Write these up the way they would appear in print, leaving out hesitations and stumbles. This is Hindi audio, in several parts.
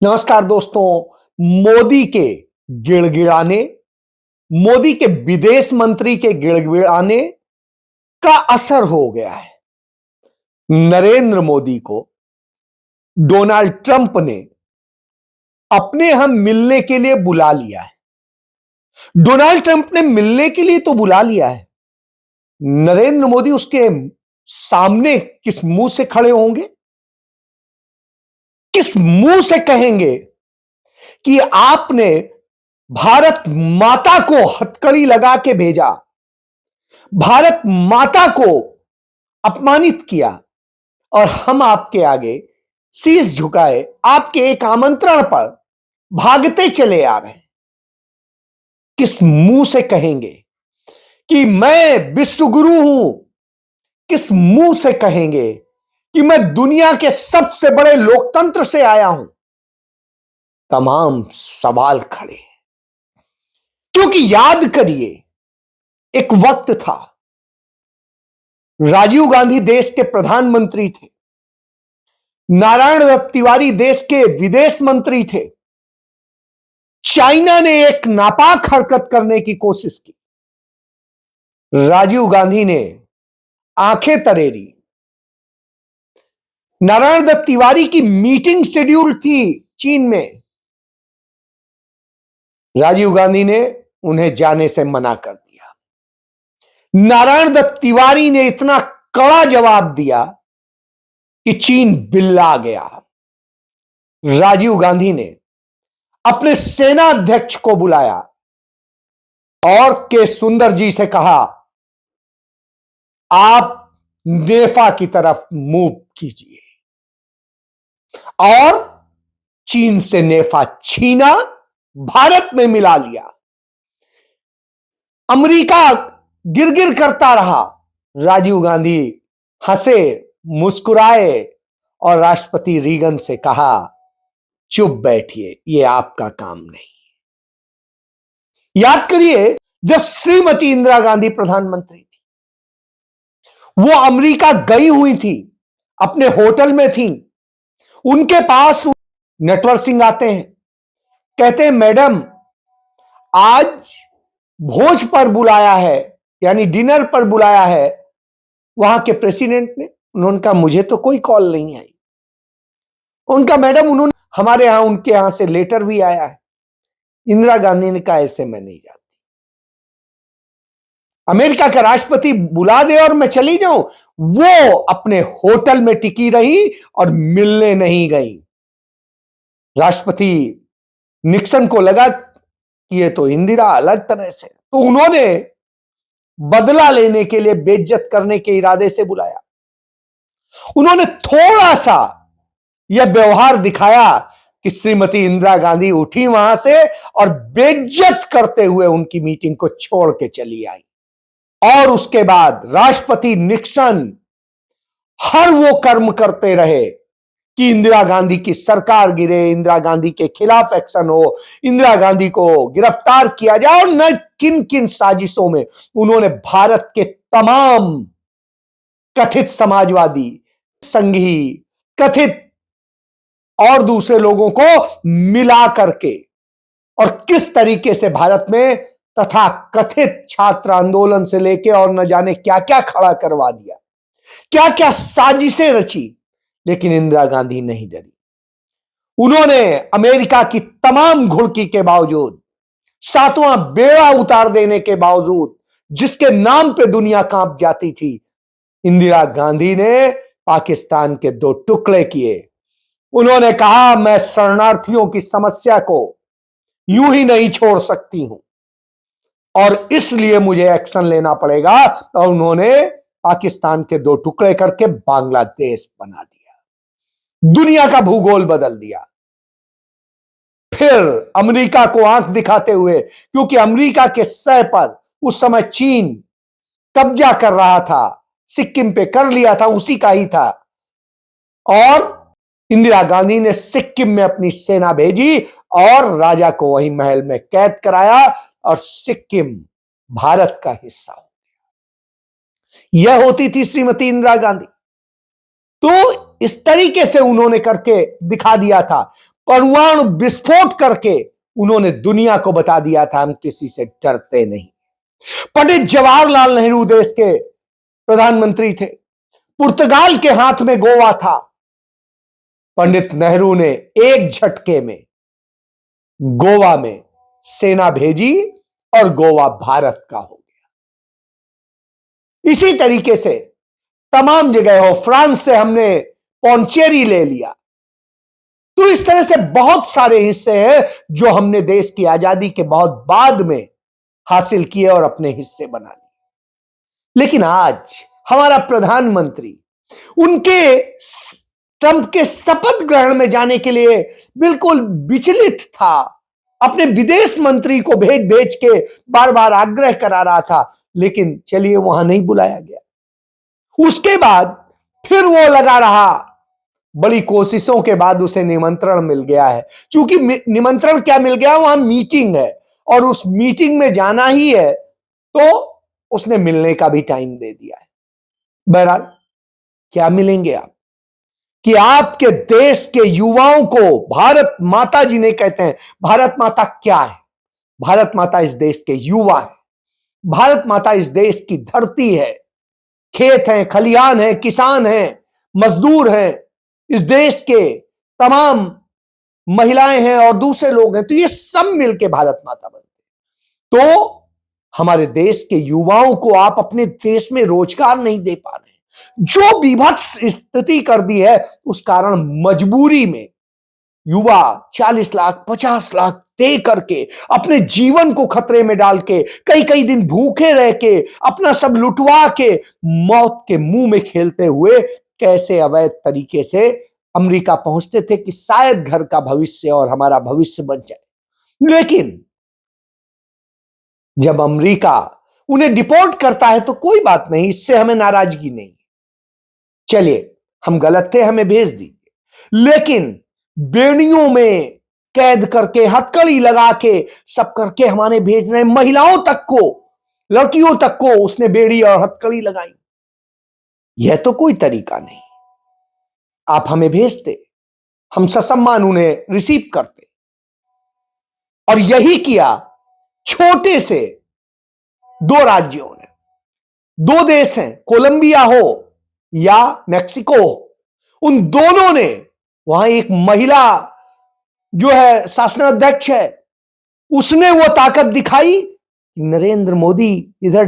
नमस्कार दोस्तों। मोदी के गिड़गिड़ाने, मोदी के विदेश मंत्री के गिड़गिड़ाने का असर हो गया है। नरेंद्र मोदी को डोनाल्ड ट्रंप ने अपने हम मिलने के लिए बुला लिया है। डोनाल्ड ट्रंप ने मिलने के लिए तो बुला लिया है, नरेंद्र मोदी उसके सामने किस मुंह से खड़े होंगे, किस मुंह से कहेंगे कि आपने भारत माता को हथकड़ी लगा के भेजा, भारत माता को अपमानित किया और हम आपके आगे शीश झुकाए, आपके एक आमंत्रण पर भागते चले आ रहे हैं। किस मुंह से कहेंगे कि मैं विश्वगुरु हूं? किस मुंह से कहेंगे कि मैं दुनिया के सबसे बड़े लोकतंत्र से आया हूं? तमाम सवाल खड़े हैं। क्योंकि याद करिए, एक वक्त था, राजीव गांधी देश के प्रधानमंत्री थे, नारायण दत्त तिवारी देश के विदेश मंत्री थे। चाइना ने एक नापाक हरकत करने की कोशिश की, राजीव गांधी ने आंखें तरेरी। नारायण दत्त तिवारी की मीटिंग शेड्यूल थी चीन में, राजीव गांधी ने उन्हें जाने से मना कर दिया। नारायण दत्त तिवारी ने इतना कड़ा जवाब दिया कि चीन बिल्ला गया। राजीव गांधी ने अपने सेना अध्यक्ष को बुलाया और के सुंदर जी से कहा, आप नेफा की तरफ मूव कीजिए, और चीन से नेफा छीना, भारत में मिला लिया। अमेरिका गिरगिर करता रहा, राजीव गांधी हंसे, मुस्कुराए और राष्ट्रपति रीगन से कहा, चुप बैठिए, यह आपका काम नहीं। याद करिए, जब श्रीमती इंदिरा गांधी प्रधानमंत्री थी, वो अमेरिका गई हुई थी, अपने होटल में थी। उनके पास नटवर सिंह आते हैं, कहते हैं, मैडम आज भोज पर बुलाया है, यानी डिनर पर बुलाया है वहां के प्रेसिडेंट ने। उन्होंने कहा, मुझे तो कोई कॉल नहीं आई। उनका, मैडम उन्होंने हमारे यहां, उनके यहां से लेटर भी आया है। इंदिरा गांधी ने कहा, ऐसे मैं नहीं जाती, अमेरिका का राष्ट्रपति बुला दे और मैं चली जाऊं। वो अपने होटल में टिकी रही और मिलने नहीं गई। राष्ट्रपति निक्सन को लगा कि ये तो इंदिरा अलग तरह से, तो उन्होंने बदला लेने के लिए, बेइज्जत करने के इरादे से बुलाया। उन्होंने थोड़ा सा यह व्यवहार दिखाया कि श्रीमती इंदिरा गांधी उठी वहां से और बेइज्जत करते हुए उनकी मीटिंग को छोड़ के चली आई। और उसके बाद राष्ट्रपति निक्सन हर वो कर्म करते रहे कि इंदिरा गांधी की सरकार गिरे, इंदिरा गांधी के खिलाफ एक्शन हो, इंदिरा गांधी को गिरफ्तार किया जाए। और न किन किन साजिशों में उन्होंने भारत के तमाम कथित समाजवादी, संघी, कथित और दूसरे लोगों को मिला करके, और किस तरीके से भारत में तथा कथित छात्र आंदोलन से लेके और न जाने क्या क्या खड़ा करवा दिया, क्या क्या साजिशें रची। लेकिन इंदिरा गांधी नहीं डरी। उन्होंने अमेरिका की तमाम घुड़की के बावजूद, सातवां बेड़ा उतार देने के बावजूद, जिसके नाम पे दुनिया कांप जाती थी, इंदिरा गांधी ने पाकिस्तान के दो टुकड़े किए। उन्होंने कहा, मैं शरणार्थियों की समस्या को यूं ही नहीं छोड़ सकती हूं और इसलिए मुझे एक्शन लेना पड़ेगा। और उन्होंने पाकिस्तान के दो टुकड़े करके बांग्लादेश बना दिया, दुनिया का भूगोल बदल दिया। फिर अमेरिका को आंख दिखाते हुए, क्योंकि अमेरिका के सह पर उस समय चीन कब्जा कर रहा था, सिक्किम पे कर लिया था, उसी का ही था, और इंदिरा गांधी ने सिक्किम में अपनी सेना भेजी और राजा को वहीं महल में कैद कराया और सिक्किम भारत का हिस्सा हो गया। यह होती थी श्रीमती इंदिरा गांधी। तो इस तरीके से उन्होंने करके दिखा दिया था। परमाणु विस्फोट करके उन्होंने दुनिया को बता दिया था हम किसी से डरते नहीं। पंडित जवाहरलाल नेहरू देश के प्रधानमंत्री थे, पुर्तगाल के हाथ में गोवा था। पंडित नेहरू ने एक झटके में गोवा में सेना भेजी और गोवा भारत का हो गया। इसी तरीके से तमाम जगह हो, फ्रांस से हमने पौंचेरी ले लिया। तो इस तरह से बहुत सारे हिस्से हैं जो हमने देश की आजादी के बहुत बाद में हासिल किए और अपने हिस्से बना लिए। लेकिन आज हमारा प्रधानमंत्री उनके ट्रंप के शपथ ग्रहण में जाने के लिए बिल्कुल विचलित था। अपने विदेश मंत्री को भेज भेज के बार बार आग्रह करा रहा था, लेकिन चलिए वहां नहीं बुलाया गया। उसके बाद फिर वो लगा रहा, बड़ी कोशिशों के बाद उसे निमंत्रण मिल गया है। क्योंकि निमंत्रण क्या मिल गया, वहां मीटिंग है और उस मीटिंग में जाना ही है, तो उसने मिलने का भी टाइम दे दिया है। बहरहाल क्या मिलेंगे आप कि आपके देश के युवाओं को भारत माता जी ने कहते हैं। भारत माता क्या है? भारत माता इस देश के युवा है। भारत माता इस देश की धरती है। खेत हैं, खलिहान हैं, किसान हैं, मजदूर हैं, इस देश के तमाम महिलाएं हैं और दूसरे लोग हैं। तो ये सब मिलके भारत माता बनते। तो हमारे देश के युवाओं को आप अपने देश में रोजगार नहीं दे पा रहे। जो बीभत्स स्थिति कर दी है, उस कारण मजबूरी में युवा 40 लाख 50 लाख दे करके अपने जीवन को खतरे में डाल के कई कई दिन भूखे रह के अपना सब लुटवा के मौत के मुंह में खेलते हुए कैसे अवैध तरीके से अमेरिका पहुंचते थे कि शायद घर का भविष्य और हमारा भविष्य बन जाए। लेकिन जब अमेरिका उन्हें डिपोर्ट करता है तो कोई बात नहीं, इससे हमें नाराजगी नहीं। चलिए, हम गलत थे, हमें भेज दीजिए। लेकिन बेड़ियों में कैद करके, हथकड़ी लगा के, सब करके हमारे भेज रहे। महिलाओं तक को, लड़कियों तक को उसने बेड़ी और हथकड़ी लगाई। यह तो कोई तरीका नहीं। आप हमें भेजते, हम ससम्मान उन्हें रिसीव करते। और यही किया छोटे से 2 राज्यों ने। 2 देश हैं, कोलंबिया हो या मैक्सिको हो, उन दोनों ने वहां एक महिला जो है शासनाध्यक्ष है, उसने वो ताकत दिखाई। नरेंद्र मोदी इधर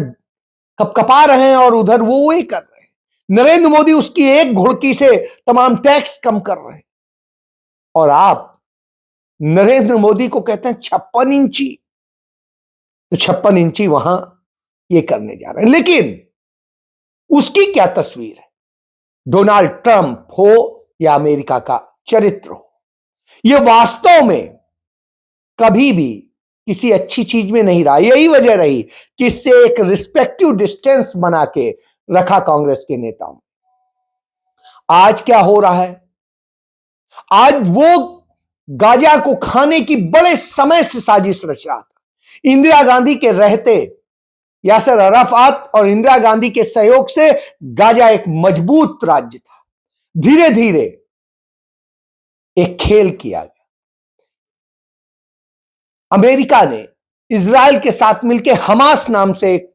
कपकपा रहे हैं और उधर वो वही कर रहे हैं। नरेंद्र मोदी उसकी एक घुड़की से तमाम टैक्स कम कर रहे हैं और आप नरेंद्र मोदी को कहते हैं 56 इंची। तो 56 इंची वहां ये करने जा रहे हैं। लेकिन उसकी क्या तस्वीर है? डोनाल्ड ट्रंप हो या अमेरिका का चरित्र हो, यह वास्तव में कभी भी किसी अच्छी चीज में नहीं रहा। यही वजह रही कि इससे एक रिस्पेक्टिव डिस्टेंस बना के रखा कांग्रेस के नेताओं। आज क्या हो रहा है? आज वो गाजा को खाने की बड़े समय से साजिश रच रहा था। इंदिरा गांधी के रहते, यासर अराफात और इंदिरा गांधी के सहयोग से गाजा एक मजबूत राज्य था। धीरे धीरे एक खेल किया गया। अमेरिका ने इजराइल के साथ मिलकर हमास नाम से एक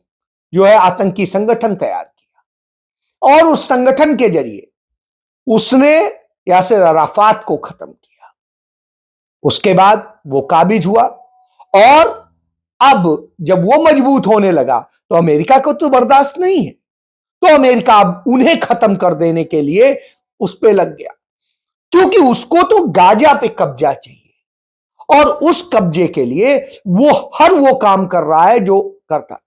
जो है आतंकी संगठन तैयार किया और उस संगठन के जरिए उसने यासर अराफात को खत्म किया। उसके बाद वो काबिज हुआ और अब जब वो मजबूत होने लगा तो अमेरिका को तो बर्दाश्त नहीं है, तो अमेरिका अब उन्हें खत्म कर देने के लिए उस पे लग गया, क्योंकि उसको तो गाजा पे कब्जा चाहिए और उस कब्जे के लिए वो हर वो काम कर रहा है जो करता था।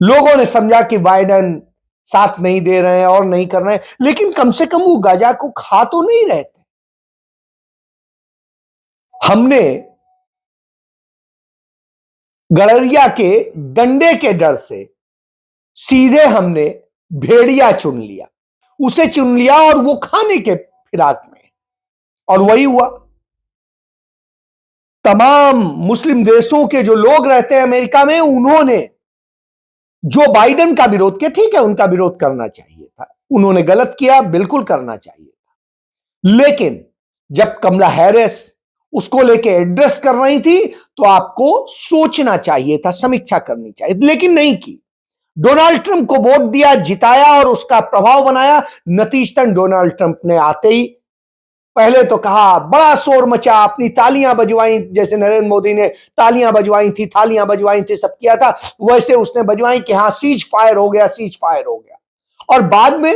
लोगों ने समझा कि बाइडेन साथ नहीं दे रहे हैं और नहीं कर रहे हैं, लेकिन कम से कम वो गाजा को खा तो नहीं रहे थे। हमने गड़रिया के डंडे के डर से सीधे हमने भेड़िया चुन लिया, उसे चुन लिया और वो खाने के फिराक में, और वही हुआ। तमाम मुस्लिम देशों के जो लोग रहते हैं अमेरिका में, उन्होंने जो बाइडेन का विरोध किया, ठीक है उनका विरोध करना चाहिए था, उन्होंने गलत किया, बिल्कुल करना चाहिए था, लेकिन जब कमला हैरिस उसको लेके एड्रेस कर रही थी तो आपको सोचना चाहिए था, समीक्षा करनी चाहिए, लेकिन नहीं की। डोनाल्ड ट्रंप को वोट दिया, जिताया और उसका प्रभाव बनाया। नतीजतन डोनाल्ड ट्रंप ने आते ही पहले तो कहा, बड़ा शोर मचा, अपनी तालियां बजवाई, जैसे नरेंद्र मोदी ने तालियां बजवाई थी, थालियां बजवाई थी, सब किया था, वैसे उसने बजवाई कि हां सीज फायर हो गया, सीज फायर हो गया। और बाद में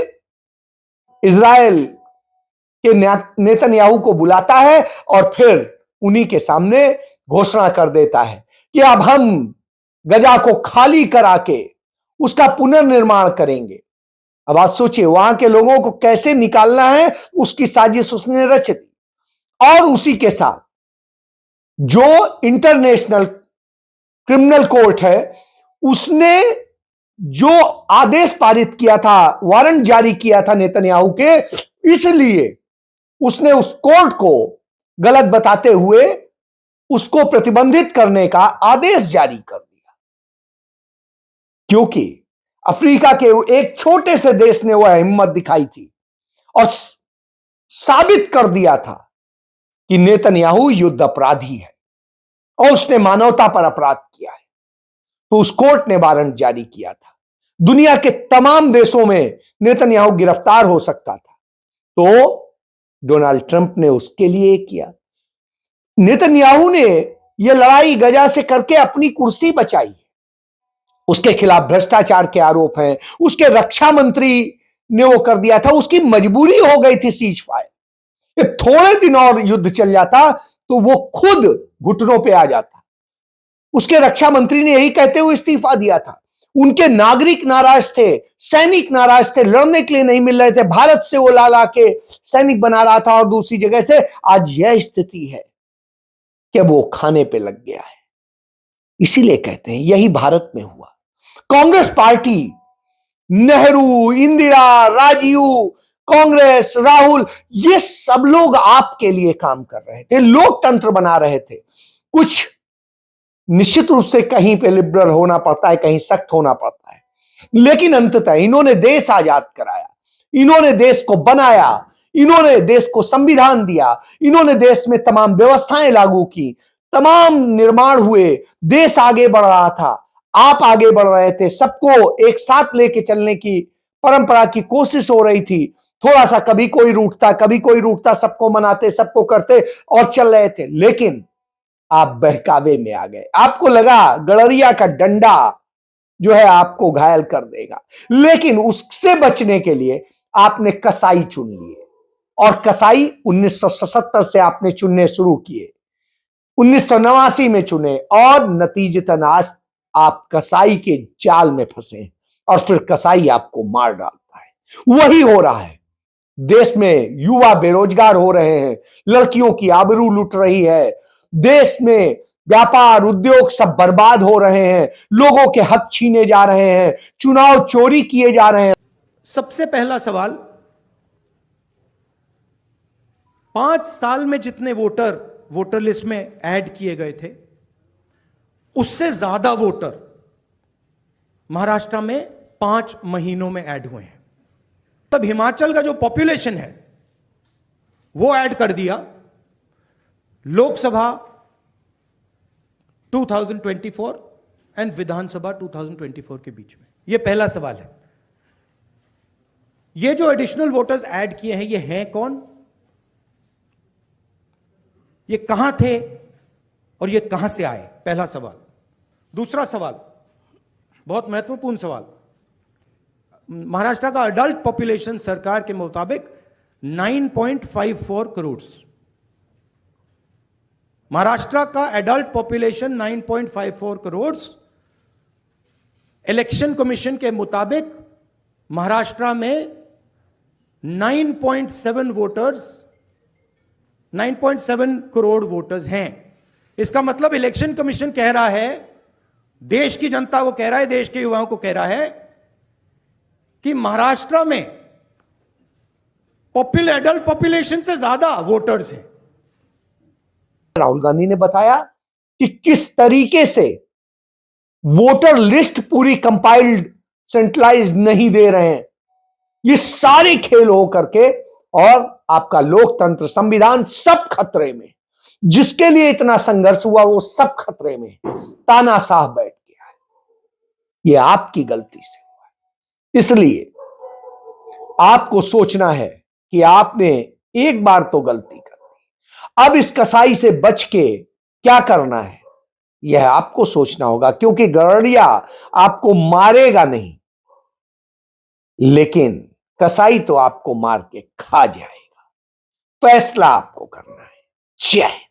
इजराइल के नेतन्याहू को बुलाता है और फिर उन्हीं के सामने घोषणा कर देता है कि अब हम गजा को खाली करा के उसका पुनर्निर्माण करेंगे। अब आप सोचिए, वहां के लोगों को कैसे निकालना है, उसकी साजिश उसने रच दी। और उसी के साथ जो इंटरनेशनल क्रिमिनल कोर्ट है, उसने जो आदेश पारित किया था, वारंट जारी किया था नेतन्याहू के, इसलिए उसने उस कोर्ट को गलत बताते हुए उसको प्रतिबंधित करने का आदेश जारी कर दिया, क्योंकि अफ्रीका के एक छोटे से देश ने वह हिम्मत दिखाई थी और साबित कर दिया था कि नेतन्याहू युद्ध अपराधी है और उसने मानवता पर अपराध किया है। तो उस कोर्ट ने वारंट जारी किया था। दुनिया के तमाम देशों में नेतन्याहू गिरफ्तार हो सकता था, तो डोनाल्ड ट्रंप ने उसके लिए किया। नेतन्याहू ने यह लड़ाई गजा से करके अपनी कुर्सी बचाई। उसके खिलाफ भ्रष्टाचार के आरोप हैं, उसके रक्षा मंत्री ने वो कर दिया था, उसकी मजबूरी हो गई थी सीज फायर। थोड़े दिन और युद्ध चल जाता तो वो खुद घुटनों पे आ जाता। उसके रक्षा मंत्री ने यही कहते हुए इस्तीफा दिया था। उनके नागरिक नाराज थे, सैनिक नाराज थे, लड़ने के लिए नहीं मिल रहे थे। भारत से वो ला के सैनिक बना रहा था और दूसरी जगह से आज यह स्थिति है कि वो खाने पे लग गया है। इसीलिए कहते हैं यही भारत में हुआ। कांग्रेस पार्टी, नेहरू, इंदिरा, राजीव, कांग्रेस, राहुल, ये सब लोग आपके लिए काम कर रहे थे, लोकतंत्र बना रहे थे। कुछ निश्चित रूप से कहीं पे लिबरल होना पड़ता है, कहीं सख्त होना पड़ता है, लेकिन अंततः इन्होंने देश आजाद कराया, इन्होंने देश को बनाया, इन्होंने देश को संविधान दिया, इन्होंने देश में तमाम व्यवस्थाएं लागू की, तमाम निर्माण हुए, देश आगे बढ़ रहा था, आप आगे बढ़ रहे थे, सबको एक साथ लेके चलने की परंपरा की कोशिश हो रही थी। थोड़ा सा कभी कोई रूठता, सबको मनाते, सबको करते और चल रहे थे। लेकिन आप बहकावे में आ गए, आपको लगा गड़रिया का डंडा जो है आपको घायल कर देगा, लेकिन उससे बचने के लिए आपने कसाई चुन लिए और कसाई 1977 से आपने चुनने शुरू किए, 1989 में चुने और नतीजतन आज आप कसाई के जाल में फंसे और फिर कसाई आपको मार डालता है। वही हो रहा है देश में। युवा बेरोजगार हो रहे हैं, लड़कियों की आबरू लुट रही है, देश में व्यापार उद्योग सब बर्बाद हो रहे हैं, लोगों के हक छीने जा रहे हैं, चुनाव चोरी किए जा रहे हैं। सबसे पहला सवाल, 5 साल में जितने वोटर लिस्ट में ऐड किए गए थे, उससे ज्यादा वोटर महाराष्ट्र में 5 महीनों में ऐड हुए हैं। तब हिमाचल का जो पॉपुलेशन है वो ऐड कर दिया लोकसभा 2024 एंड विधानसभा 2024 के बीच में। यह पहला सवाल है। ये जो एडिशनल वोटर्स ऐड किए हैं, ये हैं कौन, ये कहां थे और ये कहां से आए? पहला सवाल। दूसरा सवाल, बहुत महत्वपूर्ण सवाल, महाराष्ट्र का अडल्ट पॉपुलेशन सरकार के मुताबिक 9.54 करोड़। महाराष्ट्र का adult population 9.54 crore. Election commission के मुताबिक महाराष्ट्र में 9.7 करोड़ वोटर्स हैं। इसका मतलब इलेक्शन कमीशन कह रहा है, देश की जनता को कह रहा है, देश के युवाओं को कह रहा है कि महाराष्ट्र में एडल्ट पॉपुलेशन से ज्यादा वोटर्स हैं। राहुल गांधी ने बताया कि किस तरीके से वोटर लिस्ट पूरी कंपाइल्ड सेंट्रलाइज्ड नहीं दे रहे हैं। ये सारे खेल हो करके और आपका लोकतंत्र, संविधान सब खतरे में। जिसके लिए इतना संघर्ष हुआ वो सब खतरे में। तानाशाह बैठ गया है। ये आपकी गलती से हुआ है। इसलिए आपको सोचना है कि आपने एक बार तो गलती कर दी, अब इस कसाई से बच के क्या करना है यह आपको सोचना होगा, क्योंकि गड़रिया आपको मारेगा नहीं, लेकिन कसाई तो आपको मार के खा जाएगा। फैसला आपको करना है। जय।